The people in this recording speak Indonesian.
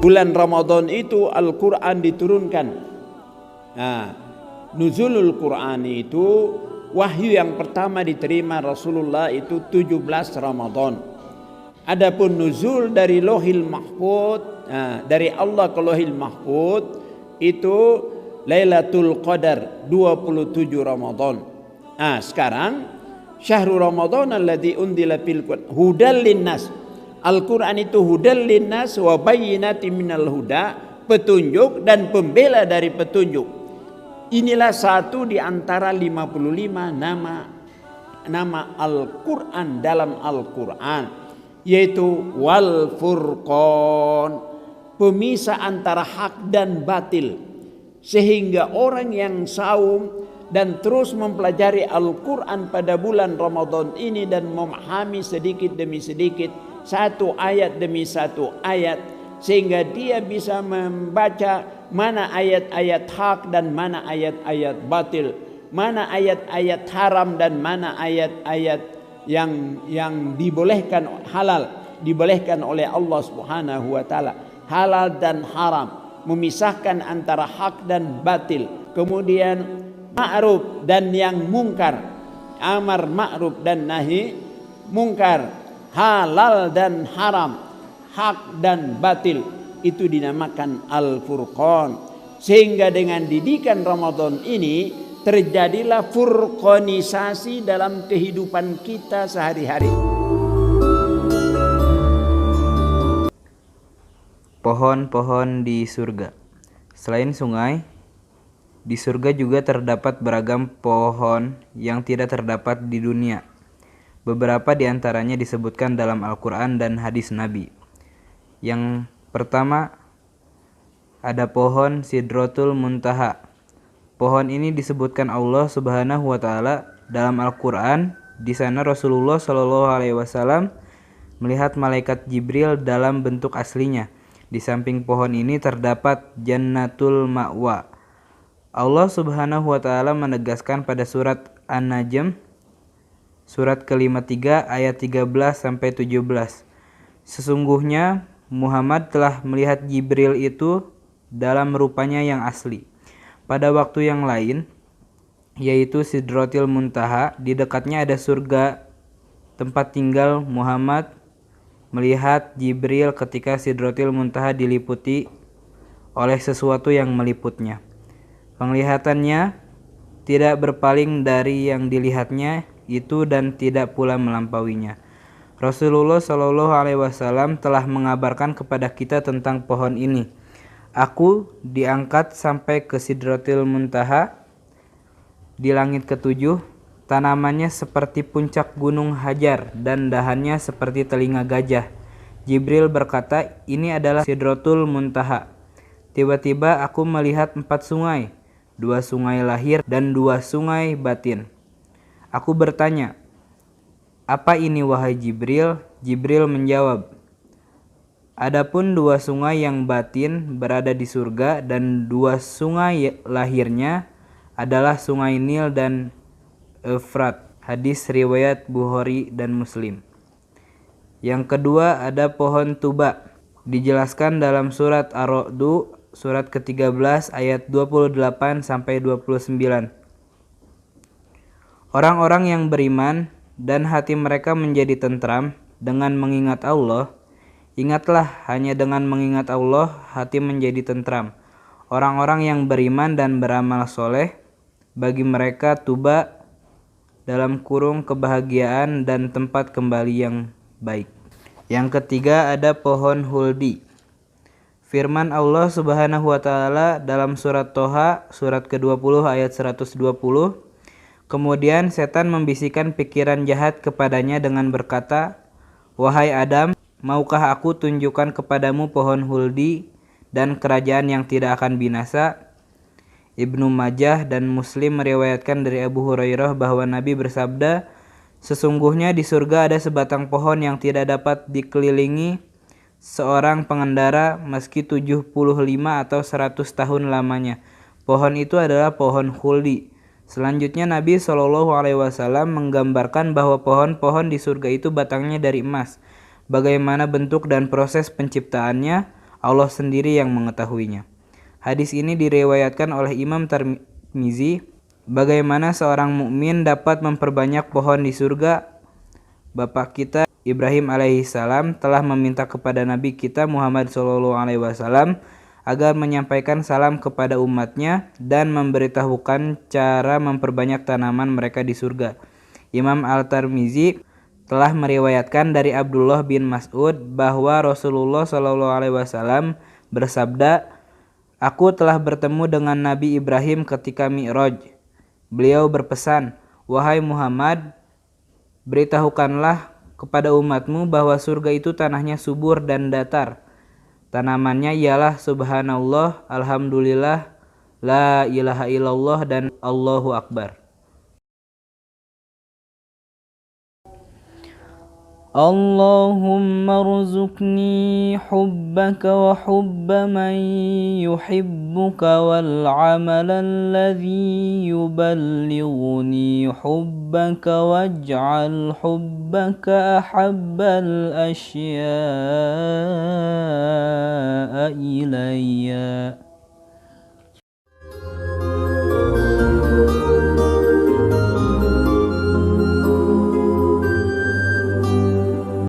bulan Ramadan itu Al-Quran diturunkan. Nah, nuzulul Quran itu wahyu yang pertama diterima Rasulullah itu 17 Ramadan. Adapun nuzul dari Lauhil Mahfuz, dari Allah ke Lauhil Mahfuz itu Lailatul Qadar 27 Ramadan. Nah, sekarang syahrul Ramadan alladzi unzila fil Qur'an hudal linnas. Al-Quran itu hudal linnas wa bayyinatin minal huda, petunjuk dan pembela dari petunjuk. Inilah satu di antara 55 nama Al-Quran dalam Al-Quran, yaitu wal furqan, pemisah antara hak dan batil. Sehingga orang yang saum dan terus mempelajari Al-Quran pada bulan Ramadan ini dan memahami sedikit demi sedikit, satu ayat demi satu ayat, sehingga dia bisa membaca mana ayat-ayat hak dan mana ayat-ayat batil, mana ayat-ayat haram dan mana ayat-ayat yang dibolehkan halal, dibolehkan oleh Allah Subhanahu wa taala, halal dan haram, memisahkan antara hak dan batil. Kemudian ma'ruf dan yang mungkar, amar ma'ruf dan nahi mungkar, halal dan haram, hak dan batil, itu dinamakan Al-Furqan. Sehingga dengan didikan Ramadan ini terjadilah furqanisasi dalam kehidupan kita sehari-hari. Pohon-pohon di surga. Selain sungai, di surga juga terdapat beragam pohon yang tidak terdapat di dunia. Beberapa di antaranya disebutkan dalam Al-Quran dan hadis Nabi. Yang pertama, ada pohon Sidratul Muntaha. Pohon ini disebutkan Allah Subhanahu wa taala dalam Al-Quran. Di sana Rasulullah Shallallahu alaihi wasallam melihat malaikat Jibril dalam bentuk aslinya. Di samping pohon ini terdapat Jannatul Ma'wa. Allah Subhanahu wa taala menegaskan pada surat An-Najm surat ke-53 ayat 13 sampai 17. Sesungguhnya Muhammad telah melihat Jibril itu dalam rupanya yang asli pada waktu yang lain, yaitu Sidratil Muntaha. Di dekatnya ada surga tempat tinggal Muhammad melihat Jibril ketika Sidratil Muntaha diliputi oleh sesuatu yang meliputnya. Penglihatannya tidak berpaling dari yang dilihatnya itu dan tidak pula melampauinya. Rasulullah Shallallahu alaihi wasallam telah mengabarkan kepada kita tentang pohon ini. Aku diangkat sampai ke Sidratil Muntaha di langit ketujuh. Tanamannya seperti puncak gunung Hajar dan dahannya seperti telinga gajah. Jibril berkata, "Ini adalah Sidratul Muntaha." Tiba-tiba aku melihat 4 sungai, 2 sungai lahir dan 2 sungai batin. Aku bertanya, "Apa ini wahai Jibril?" Jibril menjawab, "Adapun 2 sungai yang batin berada di surga dan 2 sungai lahirnya adalah sungai Nil dan Efrat." Hadis riwayat Bukhari dan Muslim. Yang kedua ada pohon tuba. Dijelaskan dalam surat Ar-Ra'd surat ke-13 ayat 28 sampai 29. Orang-orang yang beriman dan hati mereka menjadi tentram dengan mengingat Allah. Ingatlah, hanya dengan mengingat Allah hati menjadi tentram. Orang-orang yang beriman dan beramal soleh, bagi mereka tuba dalam kurung kebahagiaan dan tempat kembali yang baik. Yang ketiga ada pohon huldi. Firman Allah Subhanahu wa taala dalam surat Toha surat ke-20 ayat 120. Kemudian setan membisikkan pikiran jahat kepadanya dengan berkata, "Wahai Adam, maukah aku tunjukkan kepadamu pohon huldi dan kerajaan yang tidak akan binasa?" Ibnu Majah dan Muslim meriwayatkan dari Abu Hurairah bahwa Nabi bersabda, "Sesungguhnya di surga ada sebatang pohon yang tidak dapat dikelilingi seorang pengendara meski 75 atau 100 tahun lamanya. Pohon itu adalah pohon khuldi." Selanjutnya Nabi SAW menggambarkan bahwa pohon-pohon di surga itu batangnya dari emas. Bagaimana bentuk dan proses penciptaannya? Allah sendiri yang mengetahuinya. Hadis ini diriwayatkan oleh Imam Tirmizi. Bagaimana seorang mukmin dapat memperbanyak pohon di surga? Bapak kita Ibrahim alaihissalam telah meminta kepada Nabi kita Muhammad SAW agar menyampaikan salam kepada umatnya dan memberitahukan cara memperbanyak tanaman mereka di surga. Imam Al-Tirmizi telah meriwayatkan dari Abdullah bin Mas'ud bahwa Rasulullah SAW bersabda, "Aku telah bertemu dengan Nabi Ibrahim ketika Mi'raj. Beliau berpesan, 'Wahai Muhammad, beritahukanlah kepada umatmu bahwa surga itu tanahnya subur dan datar. Tanamannya ialah subhanallah, alhamdulillah, la ilaha illallah, dan Allahu Akbar.'" Allahumma rzuqni hubbaka wa hubba man yuhibbuka wal amala alladhi yuballighuni hubbaka waj'al hubbaka ahabbal asya'a ilayya.